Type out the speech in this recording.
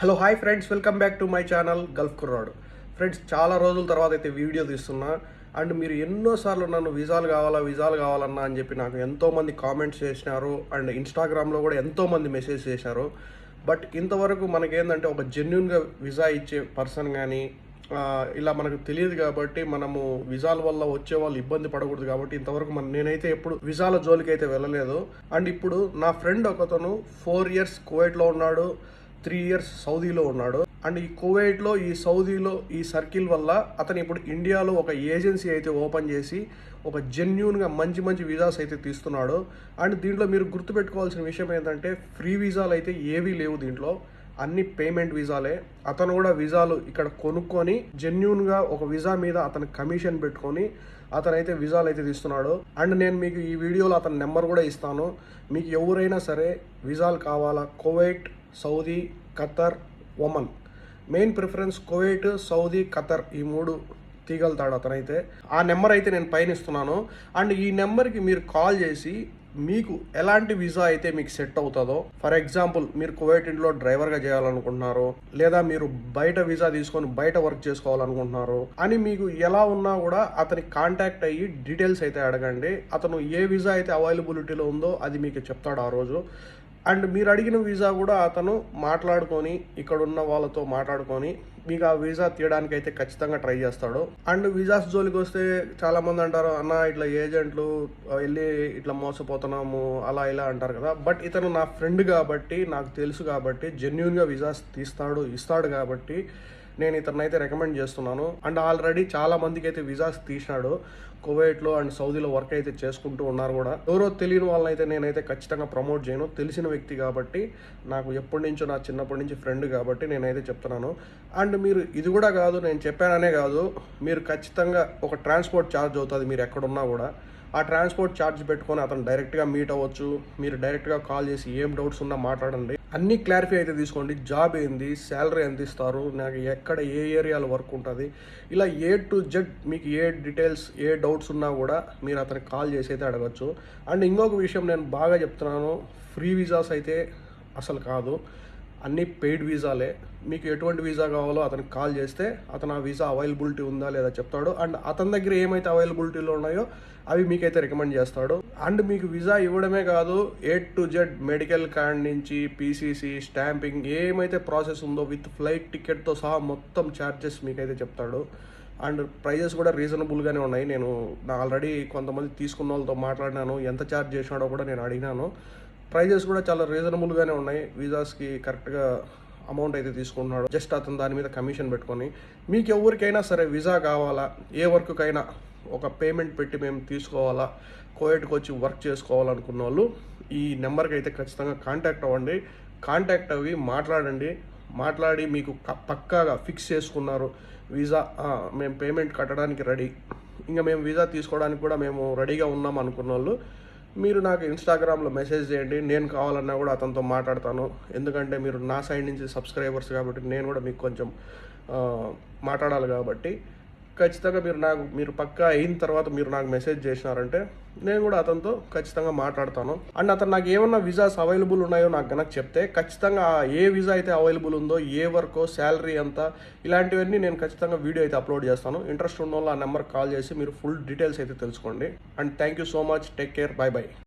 Hello hi friends, welcome back to my channel Gulf కుర్రాడు. Friends, చాలా రోజుల తర్వాత అయితే వీడియో తీస్తున్నా. అండ్ మీరు ఎన్నోసార్లు నన్ను విజాలు కావాలన్నా అని చెప్పి నాకు ఎంతోమంది కామెంట్స్ చేసినారు. అండ్ ఇన్స్టాగ్రామ్లో కూడా ఎంతోమంది మెసేజ్ చేశారు. బట్ ఇంతవరకు మనకేంటంటే ఒక జెన్యున్గా విజా ఇచ్చే పర్సన్ కానీ ఇలా మనకు తెలియదు కాబట్టి మనము విజాల వల్ల వచ్చే వాళ్ళు ఇబ్బంది పడకూడదు కాబట్టి ఇంతవరకు నేనైతే ఎప్పుడు విజాల జోలికి అయితే వెళ్ళలేదు. అండ్ ఇప్పుడు నా ఫ్రెండ్ ఒకతను 4 years కువైట్లో ఉన్నాడు, 3 years సౌదీలో ఉన్నాడు. అండ్ ఈ కువైట్లో, ఈ సౌదీలో ఈ సర్కిల్ వల్ల అతను ఇప్పుడు ఇండియాలో ఒక ఏజెన్సీ అయితే ఓపెన్ చేసి ఒక జెన్యూన్గా మంచి వీసాస్ అయితే తీస్తున్నాడు. అండ్ దీంట్లో మీరు గుర్తుపెట్టుకోవాల్సిన విషయం ఏంటంటే ఫ్రీ వీసాలు అయితే ఏవీ లేవు దీంట్లో, అన్ని పేమెంట్ వీసాలే. అతను కూడా వీసాలు ఇక్కడ కొనుక్కొని జెన్యూన్గా ఒక వీసా మీద అతను కమిషన్ పెట్టుకొని అతనైతే వీసాలు అయితే తీస్తున్నాడు. అండ్ నేను మీకు ఈ వీడియోలో అతని నెంబర్ కూడా ఇస్తాను. మీకు ఎవరైనా సరే వీసాలు కావాలా, Kuwait, Saudi, Qatar, Oman, main preference Kuwait, Saudi, Qatar, ఈ 3 తీగలుతాడు అతనైతే. ఆ నెంబర్ అయితే నేను పైన ఇస్తున్నాను. అండ్ ఈ నెంబర్కి మీరు కాల్ చేసి మీకు ఎలాంటి వీసా అయితే మీకు సెట్ అవుతుందో, ఫర్ ఎగ్జాంపుల్ మీరు కువైట్ ఇంట్లో డ్రైవర్గా చేయాలనుకుంటున్నారు, లేదా మీరు బయట వీసా తీసుకొని బయట వర్క్ చేసుకోవాలనుకుంటున్నారు అని మీకు ఎలా ఉన్నా కూడా అతనికి కాంటాక్ట్ అయ్యి డీటెయిల్స్ అయితే అడగండి. అతను ఏ వీసా అయితే అవైలబిలిటీలో ఉందో అది మీకు చెప్తాడు ఆ రోజు. అండ్ మీరు అడిగిన వీసా కూడా అతను మాట్లాడుకొని ఇక్కడ ఉన్న వాళ్ళతో మాట్లాడుకొని మీకు ఆ వీసా తీయడానికి అయితే ఖచ్చితంగా ట్రై చేస్తాడు. అండ్ వీసాస్ జోలికి వస్తే చాలామంది అంటారు, అన్న ఇట్లా ఏజెంట్లు వెళ్ళి ఇట్లా మోసపోతున్నాము అలా ఇలా అంటారు కదా. బట్ ఇతను నా ఫ్రెండ్ కాబట్టి, నాకు తెలుసు కాబట్టి, జెన్యున్గా వీసాస్ ఇస్తాడు కాబట్టి నేను ఇతనైతే రికమెండ్ చేస్తున్నాను. అండ్ ఆల్రెడీ చాలా మందికి అయితే వీసాస్ తీసినాడు. కువైట్లో అండ్ సౌదీలో వర్క్ అయితే చేసుకుంటూ ఉన్నారు కూడా. ఎవరో తెలియని వాళ్ళనైతే నేనైతే ఖచ్చితంగా ప్రమోట్ చేయను. తెలిసిన వ్యక్తి కాబట్టి, నాకు ఎప్పటి నుంచో నా చిన్నప్పటి నుంచి ఫ్రెండ్ కాబట్టి నేనైతే చెప్తున్నాను. అండ్ మీరు ఇది కూడా కాదు, నేను చెప్పాననే కాదు, మీరు ఖచ్చితంగా ఒక ట్రాన్స్పోర్ట్ ఛార్జ్ అవుతుంది మీరు ఎక్కడున్నా కూడా. ఆ ట్రాన్స్పోర్ట్ ఛార్జ్ పెట్టుకొని అతను డైరెక్ట్గా మీట్ అవ్వచ్చు. మీరు డైరెక్ట్గా కాల్ చేసి ఏం డౌట్స్ ఉన్నా మాట్లాడండి. అన్నీ క్లారిఫై అయితే తీసుకోండి. జాబ్ ఏంది, శాలరీ ఎంత ఇస్తారు, నాకు ఎక్కడ ఏ ఏరియాలో వర్క్ ఉంటుంది, ఇలా A to Z మీకు ఏ డీటెయిల్స్, ఏ డౌట్స్ ఉన్నా కూడా మీరు అతనికి కాల్ చేసి అయితే అడగచ్చు. అండ్ ఇంకొక విషయం నేను బాగా చెప్తున్నాను, ఫ్రీ వీసాస్ అయితే అసలు కాదు, అన్నీ పెయిడ్ వీసాలే. మీకు ఎటువంటి వీసా కావాలో అతనికి కాల్ చేస్తే అతను ఆ వీసా అవైలబిలిటీ ఉందా లేదా చెప్తాడు. అండ్ అతని దగ్గర ఏమైతే అవైలబిలిటీలో ఉన్నాయో అవి మీకైతే రికమెండ్ చేస్తాడు. అండ్ మీకు వీసా ఇవ్వడమే కాదు, A to Z medical card నుంచి PCC, స్టాంపింగ్, ఏమైతే ప్రాసెస్ ఉందో విత్ ఫ్లైట్ టికెట్తో సహా మొత్తం ఛార్జెస్ మీకైతే చెప్తాడు. అండ్ ప్రైజెస్ కూడా రీజనబుల్గానే ఉన్నాయి. నేను ఆల్రెడీ కొంతమంది తీసుకున్న వాళ్ళతో మాట్లాడినాను, ఎంత ఛార్జ్ చేసినాడో కూడా నేను అడిగినాను. ప్రైజెస్ కూడా చాలా రీజనబుల్గానే ఉన్నాయి. వీసాస్కి కరెక్ట్గా అమౌంట్ అయితే తీసుకుంటున్నాడు. జస్ట్ అతను దాని మీద కమిషన్ పెట్టుకొని. మీకు ఎవరికైనా సరే వీసా కావాలా, ఏ వర్క్కైనా ఒక పేమెంట్ పెట్టి మేము తీసుకోవాలా, కువైట్కి వచ్చి వర్క్ చేసుకోవాలనుకున్న వాళ్ళు ఈ నెంబర్కి అయితే ఖచ్చితంగా కాంటాక్ట్ అవ్వండి. కాంటాక్ట్ అవ్వి మాట్లాడి మీకు పక్కాగా ఫిక్స్ చేసుకున్నారు వీసా, మేము పేమెంట్ కట్టడానికి రెడీ, ఇంకా మేము వీసా తీసుకోవడానికి కూడా మేము రెడీగా ఉన్నాం అనుకున్న వాళ్ళు మీరు నాకు ఇన్స్టాగ్రామ్లో మెసేజ్ చేయండి. నేను కావాలన్నా కూడా అతనితో మాట్లాడతాను. ఎందుకంటే మీరు నా సైడ్ నుంచి సబ్స్క్రైబర్స్ కాబట్టి నేను కూడా మీకు కొంచెం మాట్లాడాలి కాబట్టి ఖచ్చితంగా మీరు పక్కా అయిన తర్వాత మీరు నాకు మెసేజ్ చేసినారంటే నేను కూడా అతనితో ఖచ్చితంగా మాట్లాడతాను. అండ్ అతను నాకు ఏమన్నా వీసాస్ అవైలబుల్ ఉన్నాయో నాకు కనుక చెప్తే ఖచ్చితంగా ఏ వీసా అయితే అవైలబుల్ ఉందో, ఏ వర్కో, శాలరీ ఎంత, ఇలాంటివన్నీ నేను ఖచ్చితంగా వీడియో అయితే అప్లోడ్ చేస్తాను. ఇంట్రెస్ట్ ఉన్న వాళ్ళు ఆ నెంబర్కి కాల్ చేసి మీరు ఫుల్ డీటెయిల్స్ అయితే తెలుసుకోండి. And thank you so much. Take care. By.